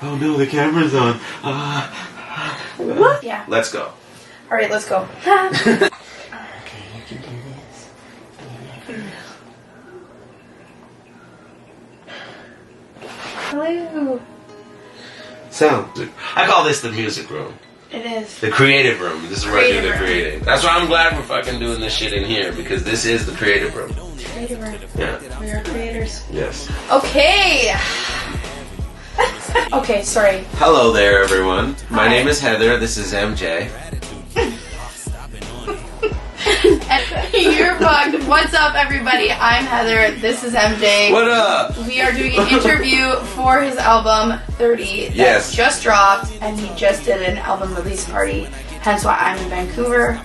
Oh no, the camera's on. What? Yeah. Let's go. Alright, let's go. Okay, you can do this. Hello. So, I call this the music room. It is. The creative room. This is where I do the Creative room. creating. That's why I'm glad we're fucking doing this shit in here, because this is the creative room. Creative room. Yeah. We are creators. Yes. Okay. Okay, sorry. Hello there, everyone. My Hi. name is Heather. This is MJ. And you're bugged. What's up, everybody? I'm Heather. This is MJ. What up? We are doing an interview for his album 30 that Yes. just dropped, and he just did an album release party. Hence why I'm in Vancouver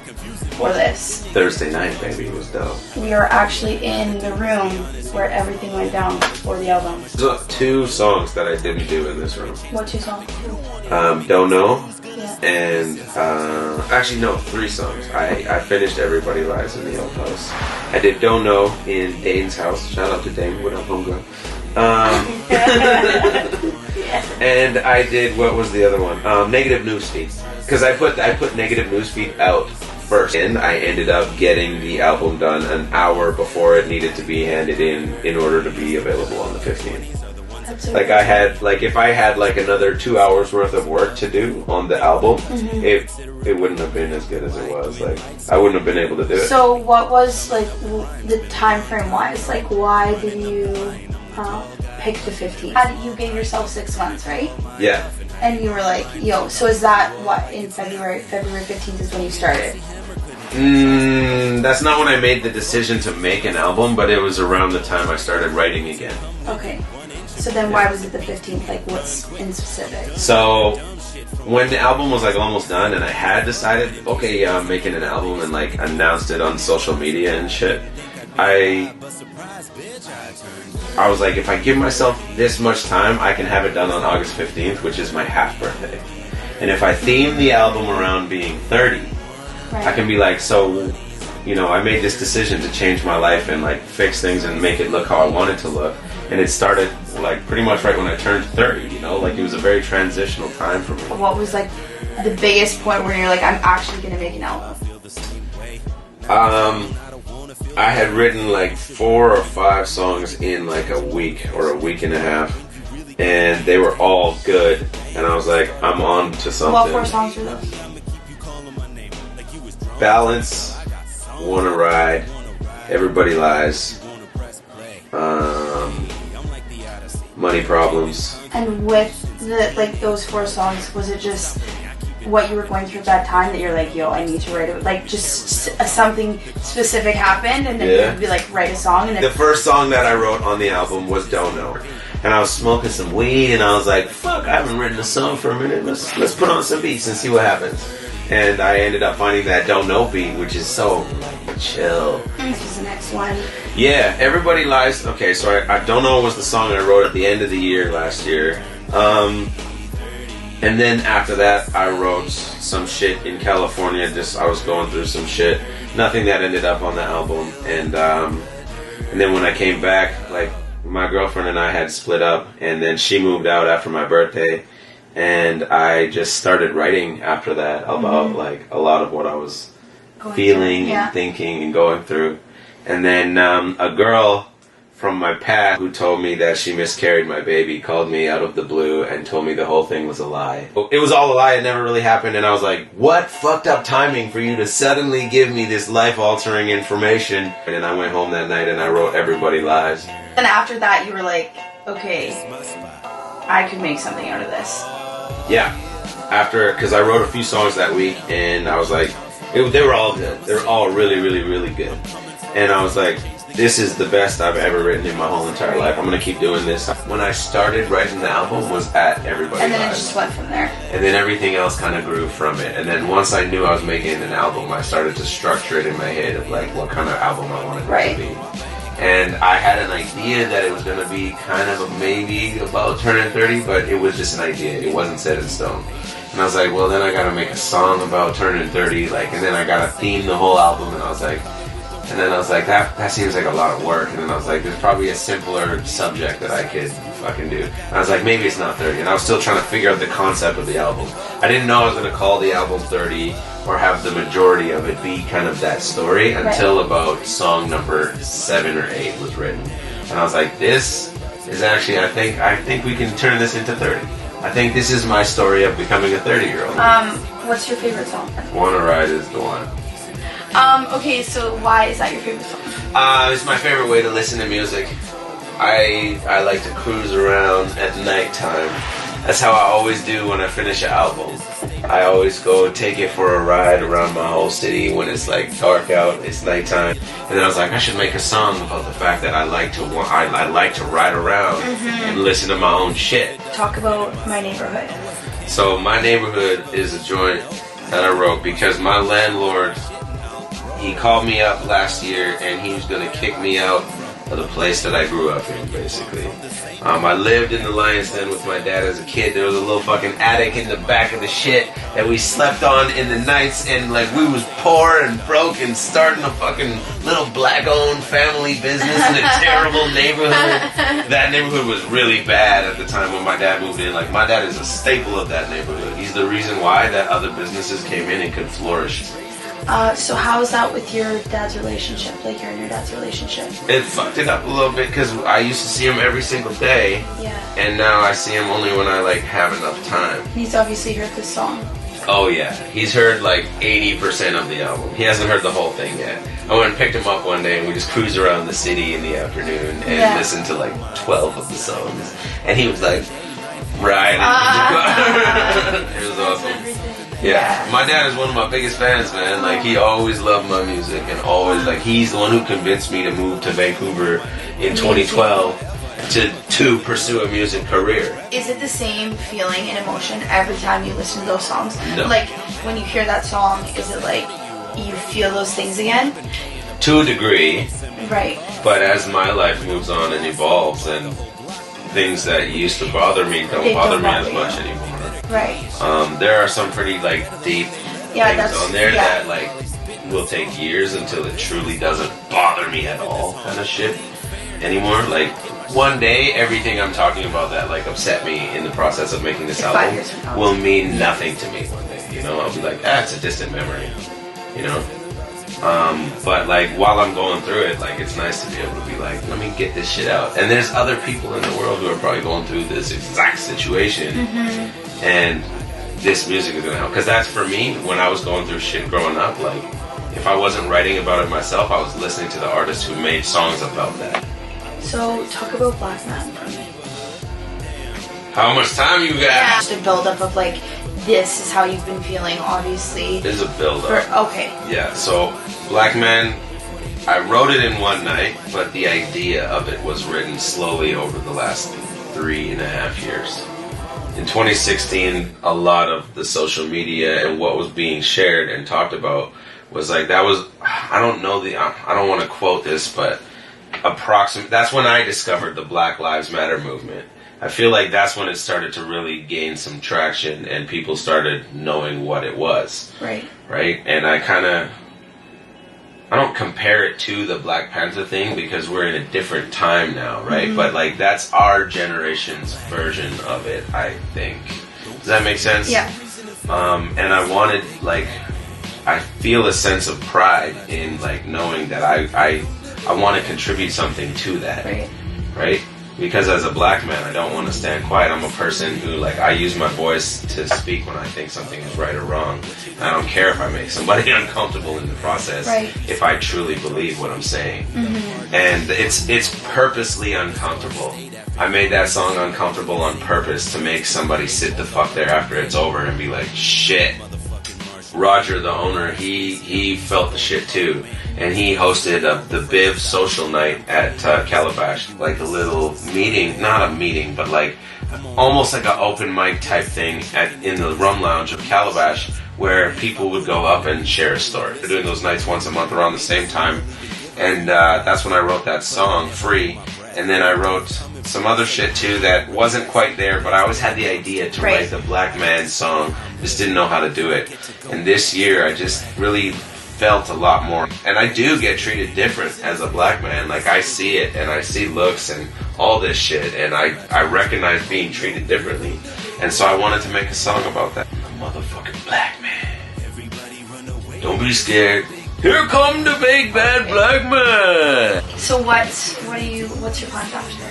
for this. Thursday night, baby. It was dope. We are actually in the room where everything went down for the album. So, 2 songs that I didn't do in this room. What 2 songs? Don't Know. Yeah. And actually no, 3 songs. I finished Everybody Lies in the Old House. I did Don't Know in Dane's house. Shout out to Dane. What up, homegirl? And I did, what was the other one? Negative Newsfeed. Because I put Negative Newsfeed out first, and I ended up getting the album done an hour before it needed to be handed in order to be available on the 15th. Like I had, like if I had like another 2 hours worth of work to do on the album, it wouldn't have been as good as it was. Like I wouldn't have been able to do it. So what was like the time frame wise? Like why did you pick the 15th? You gave yourself 6 months, right? Yeah. And you were like, yo, so is that what in February 15th is when you started? That's not when I made the decision to make an album, but it was around the time I started writing again. Okay. So then why was it the 15th? Like what's in specific? So when the album was like almost done and I had decided, okay, yeah, I'm making an album and like announced it on social media and shit, I was like, if I give myself this much time, I can have it done on August 15th, which is my half birthday. And if I theme the album around being 30, I can be like, so, you know, I made this decision to change my life and like fix things and make it look how I want it to look. And it started like pretty much right when I turned 30, you know, like it was a very transitional time for me. What was like the biggest point where you're like, I'm actually gonna make an album? I had written like 4 or 5 songs in like a week or a week and a half, and they were all good. And I was like, I'm on to something. What 4 songs were those? Balance, Wanna Ride, Everybody Lies, Money Problems. And with the like those 4 songs, was it just what you were going through at that time that you're like, yo, I need to write it? Like just something specific happened, and then you'd be like, write a song. And then the first song that I wrote on the album was Don't Know. And I was smoking some weed, and I was like, fuck, I haven't written a song for a minute. Let's put on some beats and see what happens. And I ended up finding that Don't Know beat, which is so like, chill. this is the next one. Yeah, Everybody Lies. Okay, so I Don't Know was the song I wrote at the end of the year last year. And then after that, I wrote some shit in California. Just I was going through some shit. Nothing that ended up on the album. And then when I came back, like my girlfriend and I had split up, and then she moved out after my birthday, and I just started writing after that about like a lot of what I was feeling and thinking and going through. And then a girl from my past who told me that she miscarried my baby called me out of the blue and told me the whole thing was a lie. It was all a lie, it never really happened, and I was like, what fucked up timing for you to suddenly give me this life-altering information. And then I went home that night and I wrote Everybody Lies. And after that, you were like, okay, I could make something out of this. Yeah, because I wrote a few songs that week, and I was like, they were all good. They were all really, really, really good. And I was like, this is the best I've ever written in my whole entire life. I'm going to keep doing this. When I started writing the album was at Everybody And then Lies. it just went from there. And then everything else kind of grew from it. And then once I knew I was making an album, I started to structure it in my head of like what kind of album I wanted it to be. And I had an idea that it was going to be kind of a maybe about turning 30, but it was just an idea. It wasn't set in stone. And I was like, well, then I got to make a song about turning 30, like, and then I got to theme the whole album. And I was like, And then I was like, that seems like a lot of work. And then I was like, there's probably a simpler subject that I could fucking do. And I was like, maybe it's not 30. And I was still trying to figure out the concept of the album. I didn't know I was going to call the album 30 or have the majority of it be kind of that story until about song number 7 or 8 was written. And I was like, this is actually, I think we can turn this into 30. I think this is my story of becoming a 30-year-old. What's your favorite song? Wanna Ride is the one. Okay, so why is that your favorite song? It's my favorite way to listen to music. I like to cruise around at nighttime. That's how I always do when I finish an album. I always go take it for a ride around my whole city when it's like dark out, it's nighttime. And then I was like, I should make a song about the fact that I like to ride around and listen to my own shit. Talk about My Neighborhood. So My Neighborhood is a joint that I wrote because my landlord, he called me up last year and he was going to kick me out of the place that I grew up in, basically. I lived in the Lion's Den with my dad as a kid. There was a little fucking attic in the back of the shit that we slept on in the nights, and like we was poor and broke and starting a fucking little black-owned family business in a terrible neighborhood. That neighborhood was really bad at the time when my dad moved in. Like, my dad is a staple of that neighborhood. He's the reason why that other businesses came in and could flourish. So how is that with your dad's relationship? Like, your and your dad's relationship? It fucked it up a little bit because I used to see him every single day. Yeah. And now I see him only when I like have enough time. He's obviously heard this song. Oh yeah, he's heard like 80% of the album. He hasn't heard the whole thing yet. I went and picked him up one day and we just cruised around the city in the afternoon and listened to like 12 of the songs. And he was like, right. It was awesome. Yeah, my dad is one of my biggest fans, man. Like, he always loved my music and always, like, he's the one who convinced me to move to Vancouver in 2012 to pursue a music career. Is it the same feeling and emotion every time you listen to those songs? No. Like, when you hear that song, is it like you feel those things again? To a degree. Right. But as my life moves on and evolves and things that used to bother me don't bother me as much anymore. Right. There are some pretty like deep things on there that like will take years until it truly doesn't bother me at all, kind of shit anymore. Like, one day everything I'm talking about that like upset me in the process of making this album will mean nothing to me one day. You know, I'll be like, it's a distant memory. You know. But like while I'm going through it, like it's nice to be able to be like, let me get this shit out. And there's other people in the world who are probably going through this exact situation, and this music is gonna help. Because that's for me when I was going through shit growing up. Like, if I wasn't writing about it myself, I was listening to the artists who made songs about that. So talk about Black Man for me. How much time you got? Yeah, just a build-up of like, this is how you've been feeling, obviously. There's a build-up. Okay. Yeah, so Black Man, I wrote it in one night, but the idea of it was written slowly over the last 3.5 years. In 2016, a lot of the social media and what was being shared and talked about was like, that was, I don't want to quote this, but that's when I discovered the Black Lives Matter movement. I feel like that's when it started to really gain some traction and people started knowing what it was. Right. Right? And I don't compare it to the Black Panther thing because we're in a different time now, right? But like, that's our generation's version of it, I think. Does that make sense? Yeah. And I wanted, like, I feel a sense of pride in like knowing that I want to contribute something to that. Right? Because as a black man, I don't want to stand quiet. I'm a person who, like, I use my voice to speak when I think something is right or wrong. And I don't care if I make somebody uncomfortable in the process if I truly believe what I'm saying. And it's purposely uncomfortable. I made that song uncomfortable on purpose to make somebody sit the fuck there after it's over and be like, shit. Roger, the owner, he felt the shit too. And he hosted the Biv social night at Calabash, like a little meeting, not a meeting, but like almost like an open mic type thing in the rum lounge of Calabash, where people would go up and share a story. They're doing those nights once a month around the same time. And that's when I wrote that song, Free. And then I wrote some other shit too that wasn't quite there, but I always had the idea to write the Black Man song, just didn't know how to do it. And this year I just really felt a lot more. And I do get treated different as a black man. Like, I see it, and I see looks and all this shit, and I recognize being treated differently. And so I wanted to make a song about that. I'm a motherfucking black man. Don't be scared. Here come the big bad black man. So what's your plan after?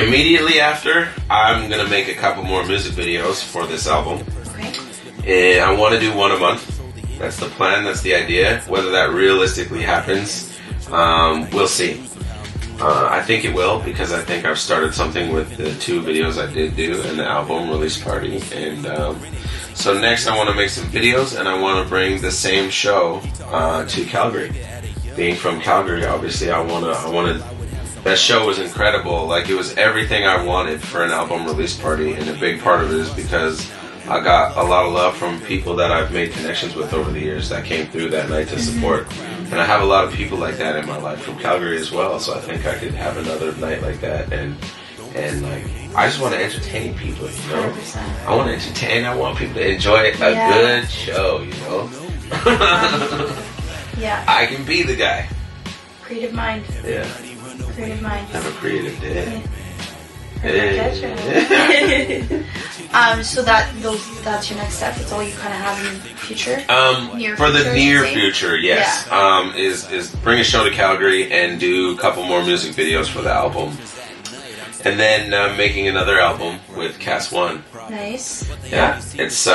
Immediately after, I'm gonna make a couple more music videos for this album. Okay. And I want to do one a month. That's the plan, that's the idea. Whether that realistically happens, we'll see. I think it will, because I think I've started something with the 2 videos I did do and the album release party. And so next I want to make some videos, and I want to bring the same show to Calgary. Being from Calgary, obviously, I want to. That show was incredible. Like, it was everything I wanted for an album release party, and a big part of it is because I got a lot of love from people that I've made connections with over the years that came through that night to support. And I have a lot of people like that in my life from Calgary as well, so I think I could have another night like that. And like, I just want to entertain people, you know? 100%. I want to entertain, I want people to enjoy a good show, you know? Yeah. I can be the guy. Creative mind. Yeah. Creative mind. Have a creative day. So that's your next step. That's all you kind of have in the future. For the near future, yes. Yeah. Is bring a show to Calgary and do a couple more music videos for the album, and then making another album with Cast One. Nice. Yeah, it's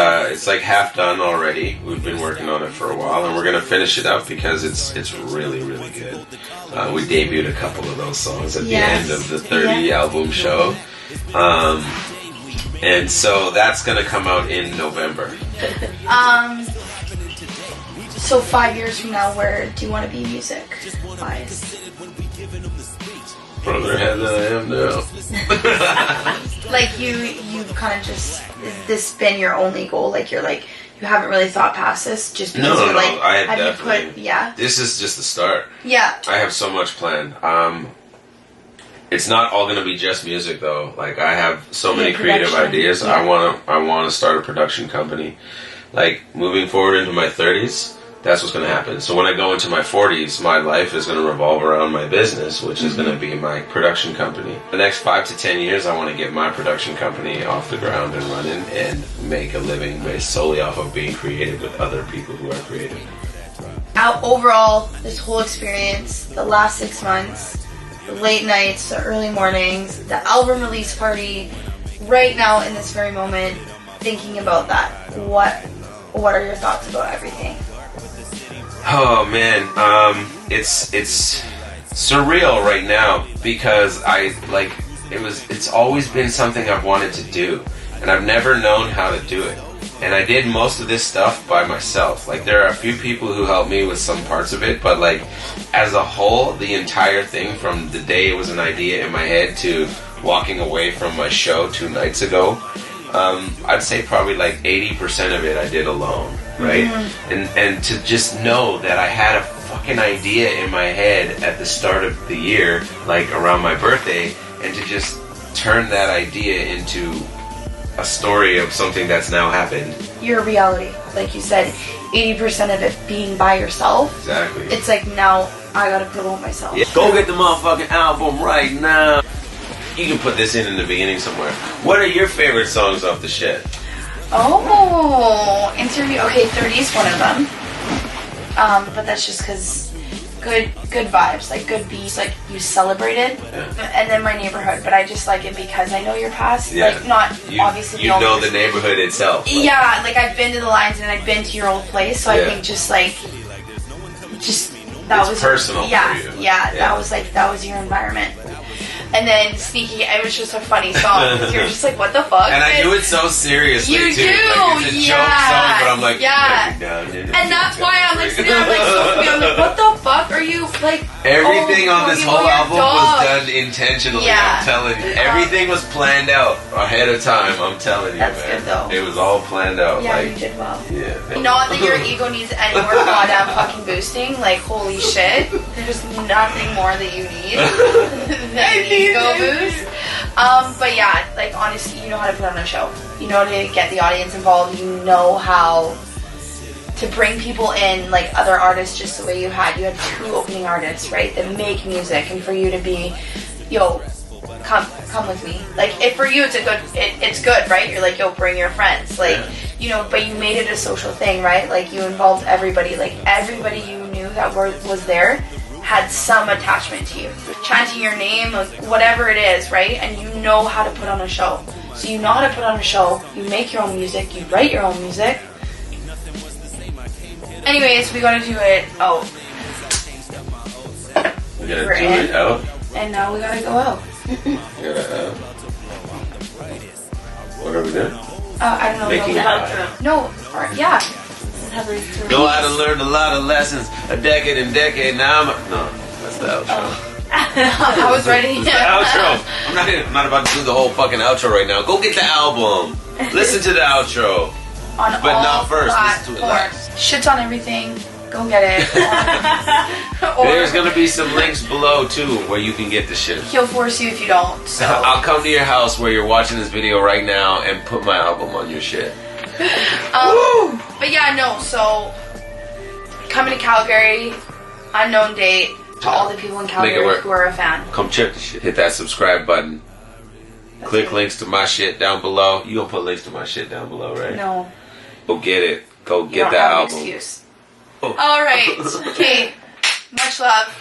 like half done already. We've been working on it for a while, and we're gonna finish it up because it's really good. We debuted a couple of those songs at the end of the 30 album show. And so that's gonna come out in November. So 5 years from now, where do you want to be music-wise? Further ahead than I am now. Like you kind of just, has this been your only goal? Like you haven't really thought past this just because No, I have definitely. This is just the start. Yeah. I have so much planned. It's not all gonna be just music though. Like, I have so many creative ideas. Yeah. I wanna start a production company. Like, moving forward into my 30s, that's what's gonna happen. So when I go into my 40s, my life is gonna revolve around my business, which is gonna be my production company. The next 5 to 10 years, I want to get my production company off the ground and running and make a living based solely off of being creative with other people who are creative. Overall, this whole experience, the last 6 months, the late nights, the early mornings, the album release party, right now in this very moment, thinking about that, what are your thoughts about everything? Oh man, it's surreal right now because it's always been something I've wanted to do, and I've never known how to do it. And I did most of this stuff by myself. Like, there are a few people who helped me with some parts of it, but like, as a whole, the entire thing from the day it was an idea in my head to walking away from my show 2 nights ago, I'd say probably like 80% of it I did alone, right? And to just know that I had a fucking idea in my head at the start of the year, like around my birthday, and to just turn that idea into a story of something that's now happened. Your reality, like you said, 80% of it being by yourself. Exactly. It's like, now I gotta promote myself. Yeah. Go get the motherfucking album right now. You can put this in the beginning somewhere. What are your favorite songs off the shit? Oh, interview. Okay, 30 is one of them. But that's just because good vibes, like good beats, like you celebrated. Yeah. And then My Neighborhood, but I just like it because I know your past. Yeah. Like, not obviously. You know the neighborhood itself. Like. Yeah, like I've been to the lines and I've been to your old place, so I think just that it's was personal. Yeah, for you. Yeah, that was your environment. And then Sneaky, it was just a funny song because you're just like, what the fuck? And I do it so seriously you too. Do, like, it's a joke song, but I'm like, and that's why I'm like sitting there, I'm like, so I'm like, what the fuck are you like? Everything on this whole album was done intentionally. Yeah. I'm telling you, everything was planned out ahead of time. I'm telling you, that's man. Good though. It was all planned out. Yeah, like, you did well. Yeah. Not that your ego needs any more goddamn fucking boosting. Like, holy shit, there's nothing more that you need than ego boost. But yeah, like honestly, you know how to put on a show. You know how to get the audience involved. You know how to bring people in, like other artists, just the way you had 2 opening artists, right, that make music, and for you to be, yo, come with me. Like, if for you it's good, right? You're like, yo, bring your friends, like, you know, but you made it a social thing, right? Like, you involved everybody, like everybody you knew that was there had some attachment to you, chanting your name, like, whatever it is, right? And you know how to put on a show. So you know how to put on a show, you make your own music, you write your own music. Anyways, we gotta do it out. We gotta do it out? And now we gotta go out. What are we doing? I don't know. Making yeah. Know how to learn a lot of lessons, a decade and decade. Now no, that's the outro. I was ready. It's the outro. I'm not about to do the whole fucking outro right now. Go get the album. Listen to the outro. But not first. Listen to it last. Shit's on everything. Go get it. There's gonna be some links below too where you can get the shit. He'll force you if you don't. So. I'll come to your house where you're watching this video right now and put my album on your shit. But yeah, no. So coming to Calgary, unknown date. To all the people in Calgary who are a fan. Come check the shit. Hit that subscribe button. Click links to my shit down below. You gonna put links to my shit down below, right? No. Go get it. Go get the album. Excuse. Oh. All right. Okay. Much love.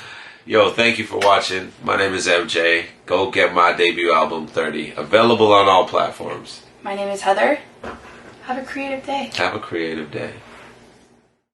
Yo, thank you for watching. My name is MJ. Go get my debut album 30. Available on all platforms. My name is Heather. Have a creative day. Have a creative day.